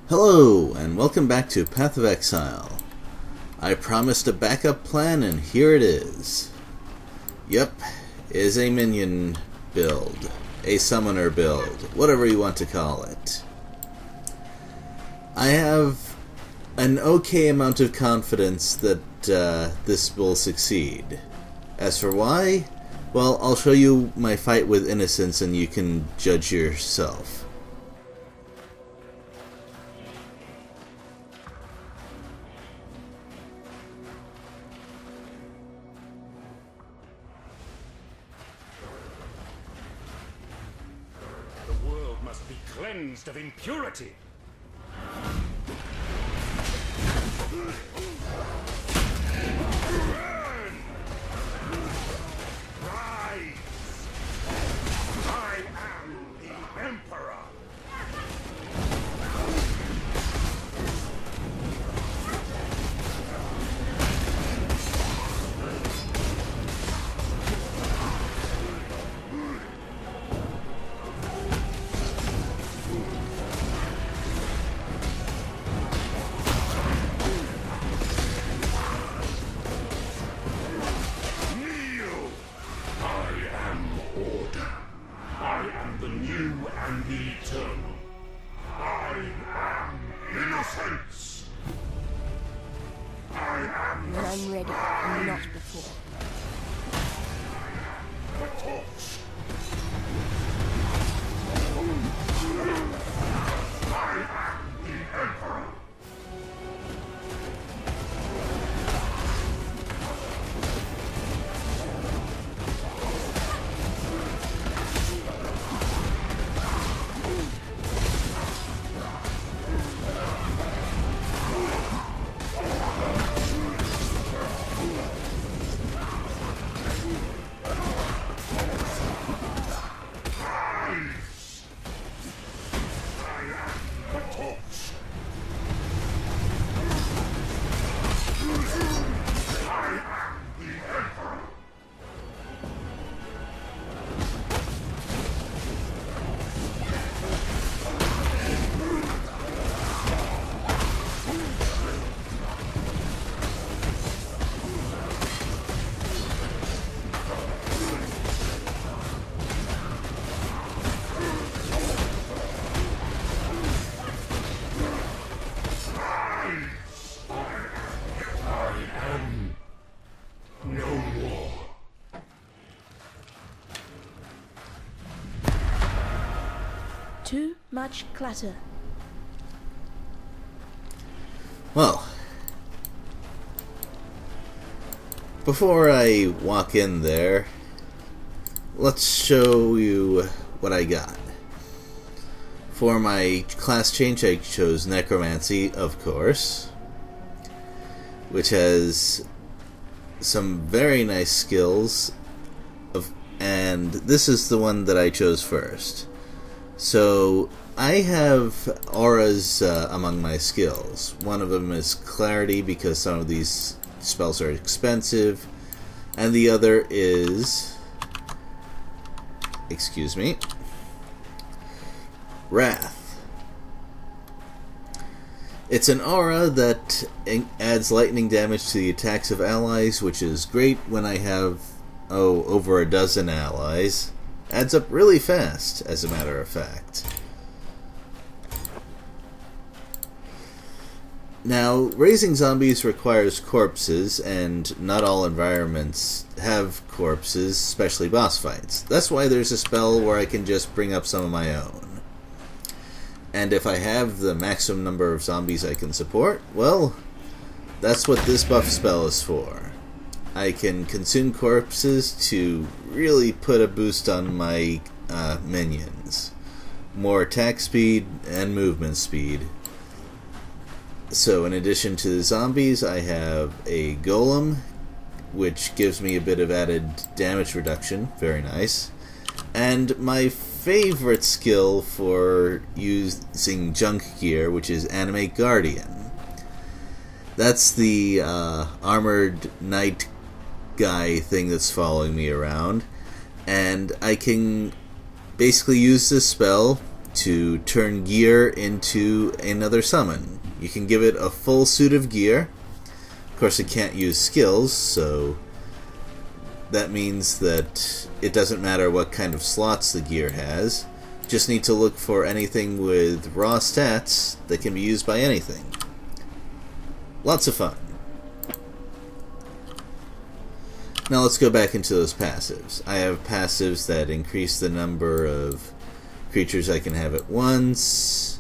Hello, and welcome back to Path of Exile. I promised a backup plan, and here it is. Yep, it is a minion build. A summoner build. Whatever you want to call it. I have an okay amount of confidence that this will succeed. As for why, well, I'll show you my fight with Innocence and you can judge yourself. The world must be cleansed of impurity. Rise! I am the Emperor! The new and the eternal. I am innocence. I am When I'm ready, and not before. the torch. I am the Emperor. No more. Too much clutter. Well, before I walk in there, let's show you what I got. For my class change, I chose Necromancy, of course, which has some very nice skills, and this is the one that I chose first. So I have auras among my skills. One of them is Clarity, because some of these spells are expensive, and the other is, excuse me, Wrath. It's an aura that adds lightning damage to the attacks of allies, which is great when I have, over a dozen allies. Adds up really fast, as a matter of fact. Now, raising zombies requires corpses, and not all environments have corpses, especially boss fights. That's why there's a spell where I can just bring up some of my own. And if I have the maximum number of zombies I can support, well, that's what this buff spell is for. I can consume corpses to really put a boost on my minions. More attack speed and movement speed. So in addition to the zombies, I have a golem, which gives me a bit of added damage reduction. Very nice. And my favorite skill for using junk gear, which is Animate Guardian. That's the armored knight guy thing that's following me around, and I can basically use this spell to turn gear into another summon. You can give it a full suit of gear. Of course, it can't use skills, so that means that it doesn't matter what kind of slots the gear has. Just need to look for anything with raw stats that can be used by anything. Lots of fun. Now let's go back into those passives. I have passives that increase the number of creatures I can have at once,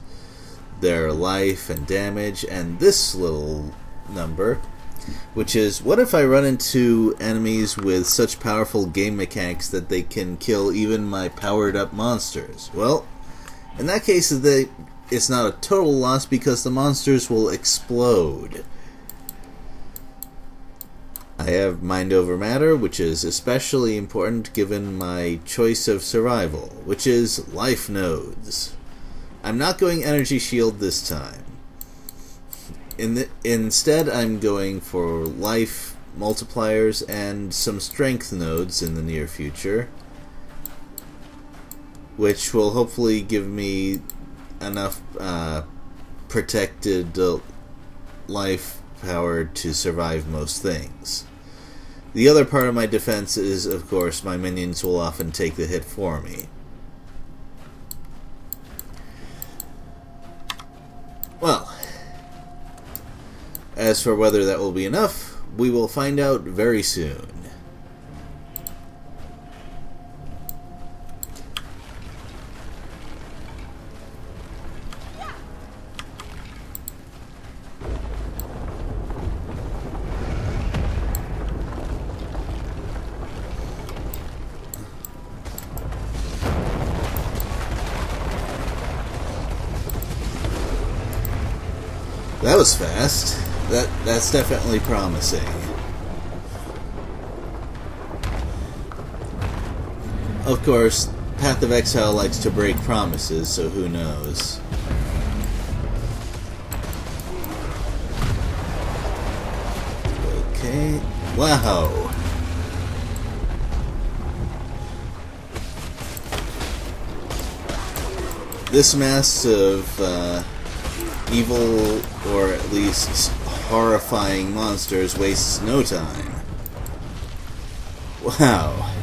their life and damage, and this little number, which is, what if I run into enemies with such powerful game mechanics that they can kill even my powered up monsters? Well, in that case it's not a total loss because the monsters will explode. I have Mind Over Matter, which is especially important given my choice of survival, which is life nodes. I'm not going Energy Shield this time. Instead, I'm going for life multipliers and some strength nodes in the near future, which will hopefully give me enough protected life power to survive most things. The other part of my defense is, of course, my minions will often take the hit for me. Well, as for whether that will be enough, we will find out very soon. That was fast. That's definitely promising. Of course, Path of Exile likes to break promises, so who knows. Okay. Wow. This mass of evil, or at least horrifying monsters wastes no time. Wow.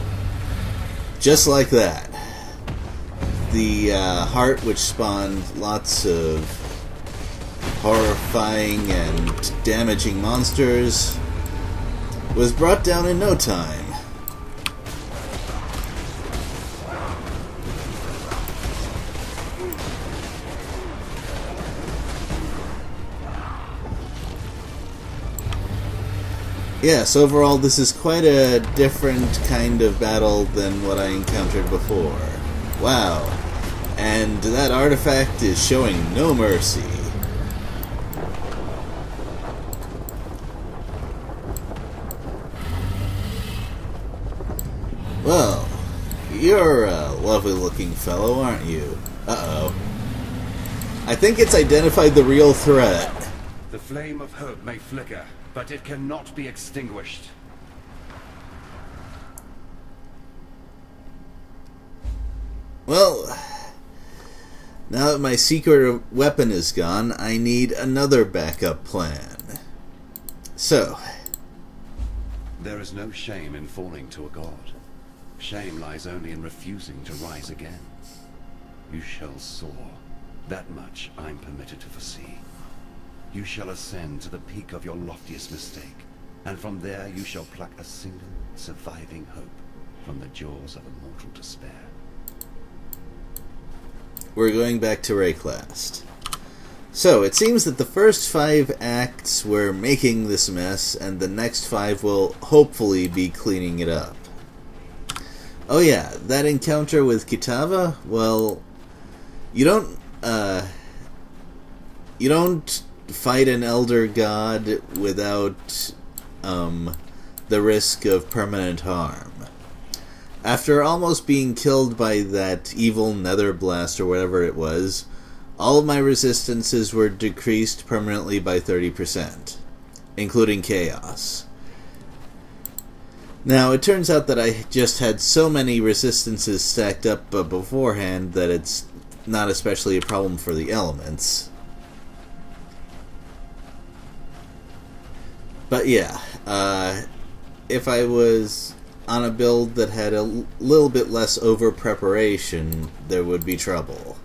Just like that. The heart, which spawned lots of horrifying and damaging monsters, was brought down in no time. Yes, overall this is quite a different kind of battle than what I encountered before. Wow. And that artifact is showing no mercy. Well, you're a lovely looking fellow, aren't you? Uh-oh. I think it's identified the real threat. The flame of hope may flicker, but it cannot be extinguished. Well, now that my secret weapon is gone, I need another backup plan. So, there is no shame in falling to a god. Shame lies only in refusing to rise again. You shall soar. That much I'm permitted to foresee. You shall ascend to the peak of your loftiest mistake, and from there you shall pluck a single surviving hope from the jaws of immortal despair. We're going back to Rayclast. So, it seems that the first 5 acts were making this mess, and the next 5 will hopefully be cleaning it up. Oh yeah, that encounter with Kitava, well, you don't fight an elder god without the risk of permanent harm. After almost being killed by that evil nether blast or whatever it was, all of my resistances were decreased permanently by 30%, including chaos. Now, it turns out that I just had so many resistances stacked up beforehand that it's not especially a problem for the elements. But yeah, if I was on a build that had a little bit less over-preparation, there would be trouble.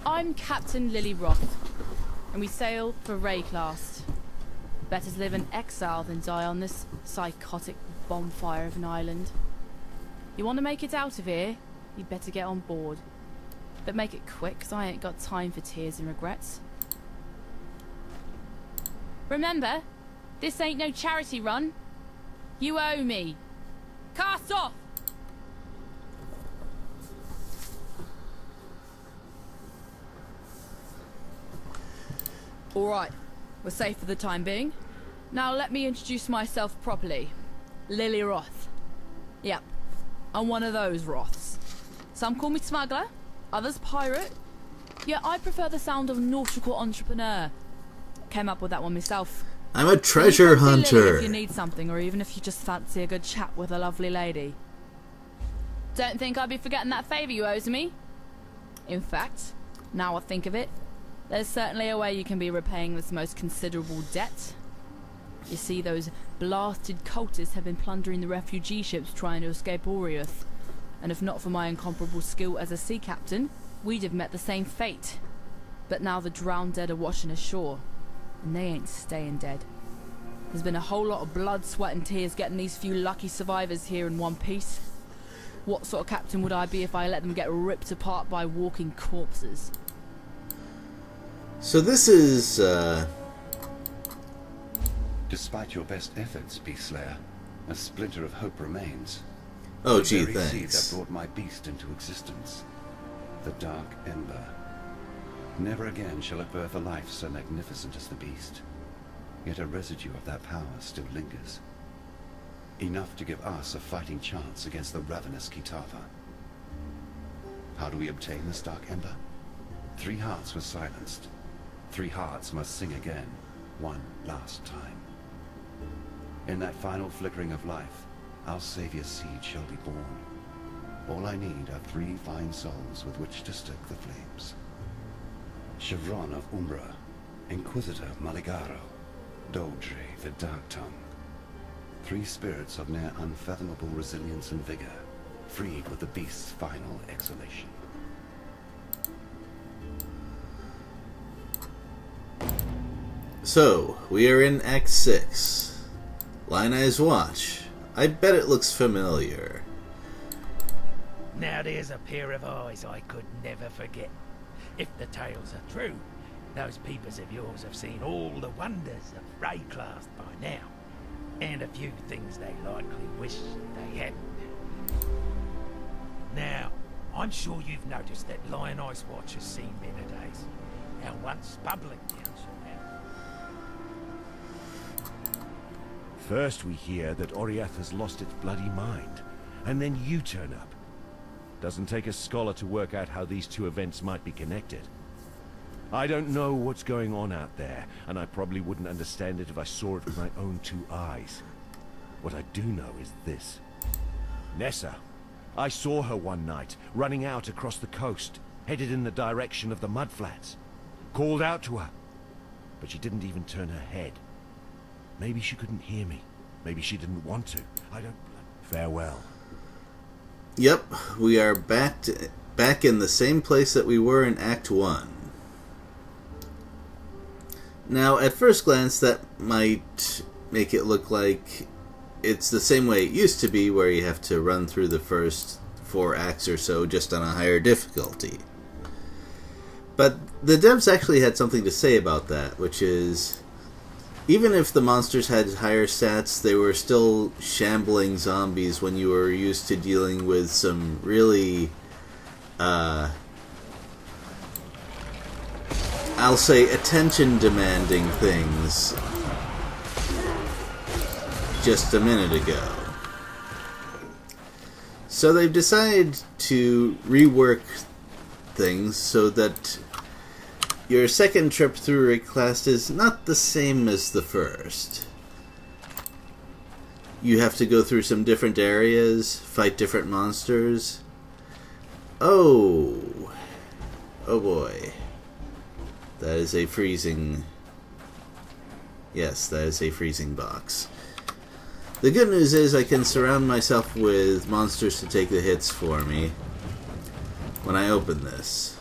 I'm Captain Lily Roth, and we sail for Rayclast. Better to live in exile than die on this psychotic bonfire of an island. You want to make it out of here, you'd better get on board. But make it quick, 'cause I ain't got time for tears and regrets. Remember, this ain't no charity run. You owe me. Cast off! Alright, we're safe for the time being. Now let me introduce myself properly. Lily Roth. Yep, I'm one of those Roths. Some call me smuggler, others pirate. Yeah, I prefer the sound of nautical entrepreneur. Came up with that one myself. I'm a treasure hunter. If you need something, or even if you just fancy a good chat with a lovely lady. Don't think I'd be forgetting that favour you owes me. In fact, now I think of it, there's certainly a way you can be repaying this most considerable debt. You see, those blasted cultists have been plundering the refugee ships trying to escape Oriath. And if not for my incomparable skill as a sea captain, we'd have met the same fate. But now the drowned dead are washing ashore, and they ain't staying dead. There's been a whole lot of blood, sweat and tears getting these few lucky survivors here in one piece. What sort of captain would I be if I let them get ripped apart by walking corpses? So this is, Despite your best efforts, Beastslayer, a splinter of hope remains. oh The gee, very seed thanks. that brought my beast into existence. The Dark Ember. Never again shall it birth a life so magnificent as the beast. Yet a residue of that power still lingers. Enough to give us a fighting chance against the ravenous Kitava. How do we obtain this Dark Ember? 3 hearts were silenced. 3 hearts must sing again, one last time. In that final flickering of life, our Savior's seed shall be born. All I need are 3 fine souls with which to stoke the flames. Chevron of Umbra, Inquisitor of Maligaro, Doldry the Dark Tongue. 3 spirits of near unfathomable resilience and vigor, freed with the beast's final exhalation. So, we are in Act 6. Line Eyes Watch. I bet it looks familiar. Now there's a pair of eyes I could never forget. If the tales are true, those peepers of yours have seen all the wonders of Rayclast by now, and a few things they likely wish they hadn't. Now, I'm sure you've noticed that Lion Ice Watch has seen better days. Our once public council now. First we hear that Oriath has lost its bloody mind, and then you turn up. Doesn't take a scholar to work out how these 2 events might be connected. I don't know what's going on out there, and I probably wouldn't understand it if I saw it with my own 2 eyes. What I do know is this. Nessa. I saw her one night, running out across the coast, headed in the direction of the mudflats. Called out to her, but she didn't even turn her head. Maybe she couldn't hear me. Maybe she didn't want to. I don't... Farewell. Yep, we are back in the same place that we were in Act 1. Now, at first glance, that might make it look like it's the same way it used to be, where you have to run through the first 4 acts or so just on a higher difficulty. But the devs actually had something to say about that, which is, even if the monsters had higher stats, they were still shambling zombies when you were used to dealing with some really, I'll say, attention-demanding things just a minute ago. So they've decided to rework things so that your second trip through Rayclast is not the same as the first. you have to go through some different areas, fight different monsters. Oh. Oh boy. That is a freezing... Yes, that is a freezing box. The good news is I can surround myself with monsters to take the hits for me when I open this.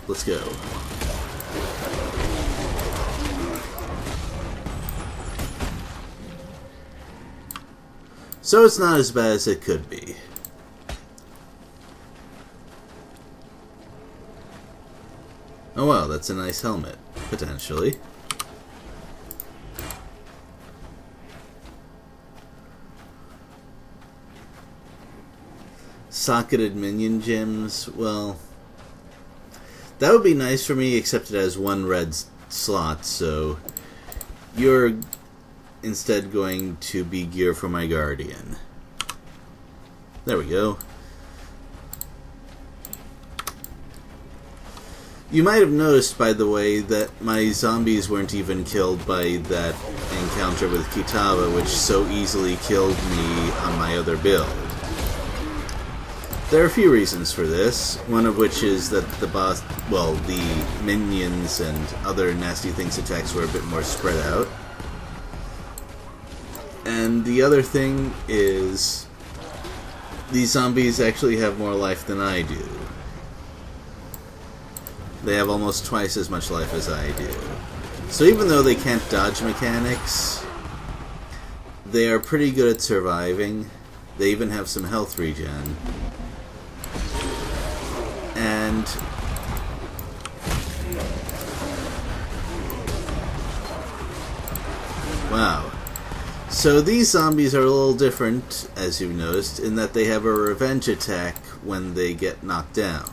Let's go. So it's not as bad as it could be. Oh wow, that's a nice helmet, potentially. Socketed minion gems, well, that would be nice for me, except it has one red slot, so you're instead going to be gear for my guardian. There we go. You might have noticed, by the way, that my zombies weren't even killed by that encounter with Kitava, which so easily killed me on my other build. There are a few reasons for this, one of which is that the boss, well, the minions and other nasty things attacks were a bit more spread out. And the other thing is, these zombies actually have more life than I do. They have almost twice as much life as I do. So even though they can't dodge mechanics, they are pretty good at surviving. They even have some health regen. And wow. So these zombies are a little different, as you've noticed, in that they have a revenge attack when they get knocked down.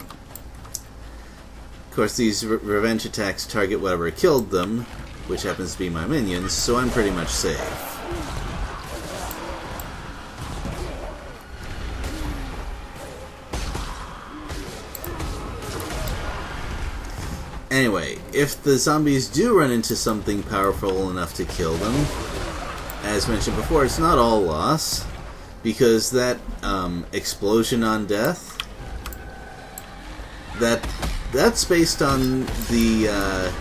Of course, these revenge attacks target whatever killed them, which happens to be my minions, so I'm pretty much safe. Anyway, if the zombies do run into something powerful enough to kill them, as mentioned before, it's not all loss, because that explosion on death, that's based on the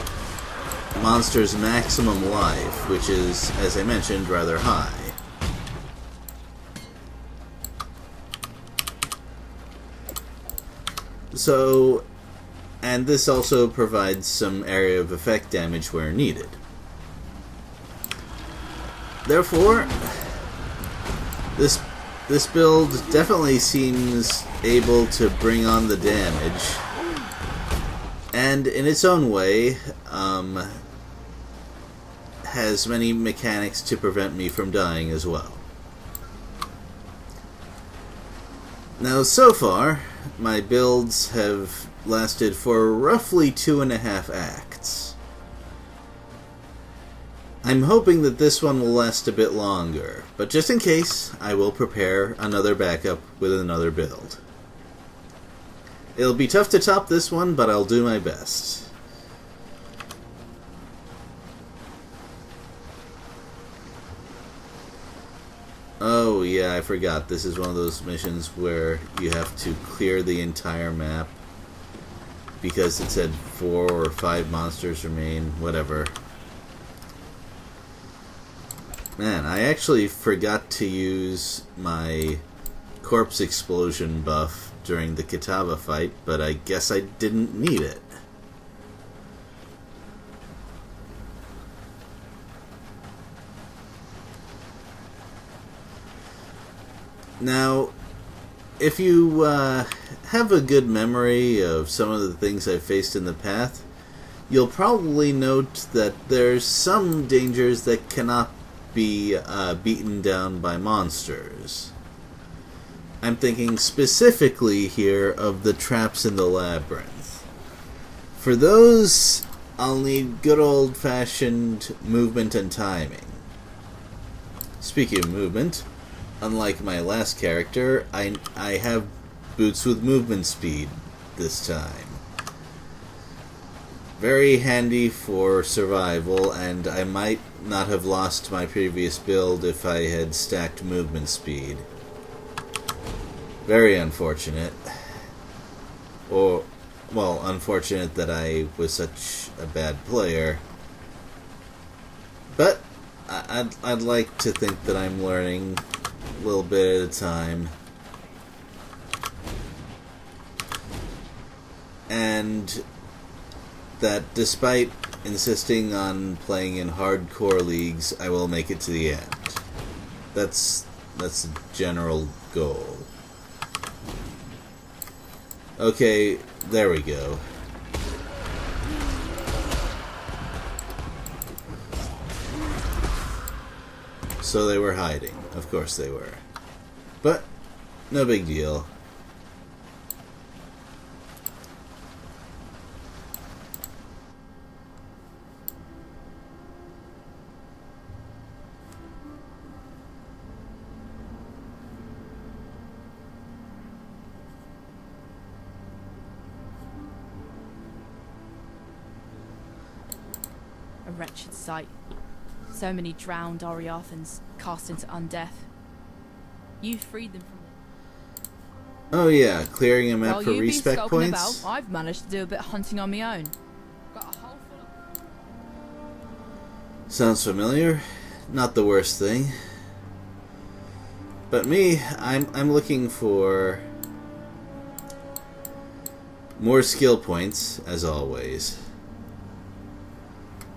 monster's maximum life, which is, as I mentioned, rather high. So, and this also provides some area of effect damage where needed. Therefore, this build definitely seems able to bring on the damage, and in its own way, has many mechanics to prevent me from dying as well. Now, so far, my builds have lasted for roughly 2.5 acts. I'm hoping that this one will last a bit longer, but just in case, I will prepare another backup with another build. It'll be tough to top this one, but I'll do my best. Oh yeah, I forgot. This is one of those missions where you have to clear the entire map because it said 4 or 5 monsters remain, whatever. Man, I actually forgot to use my corpse explosion buff during the Kitava fight, but I guess I didn't need it. Now, if you have a good memory of some of the things I've faced in the past, you'll probably note that there's some dangers that cannot be beaten down by monsters. I'm thinking specifically here of the traps in the labyrinth. For those, I'll need good old-fashioned movement and timing. Speaking of movement, unlike my last character, I have boots with movement speed this time. very handy for survival, and I might not have lost my previous build if I had stacked movement speed. Very unfortunate. Or, well, unfortunate that I was such a bad player. But I'd like to think that I'm learning a little bit at a time. And that despite insisting on playing in hardcore leagues, I will make it to the end. That's the general goal. Okay, there we go. So they were hiding. Of course they were. But, no big deal. A wretched sight. So many drowned Oriathans cast into undeath. You freed them from it. Oh yeah, clearing a map While for you've been respec skulking points? about, I've managed to do a bit of hunting on my own. Got a hole full of... Sounds familiar. Not the worst thing. But me, I'm looking for more skill points, as always.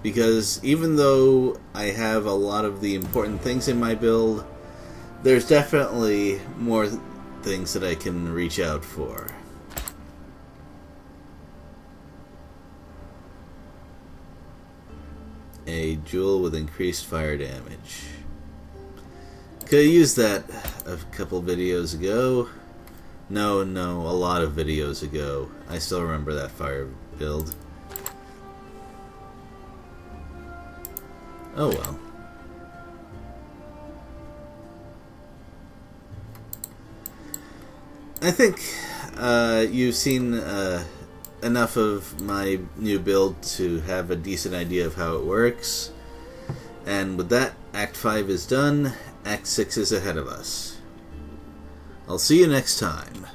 Because even though I have a lot of the important things in my build, there's definitely more things that I can reach out for. A jewel with increased fire damage. Could have used that a couple videos ago. No, a lot of videos ago. I still remember that fire build. Oh well. I think you've seen enough of my new build to have a decent idea of how it works. And with that, Act 5 is done. Act 6 is ahead of us. I'll see you next time.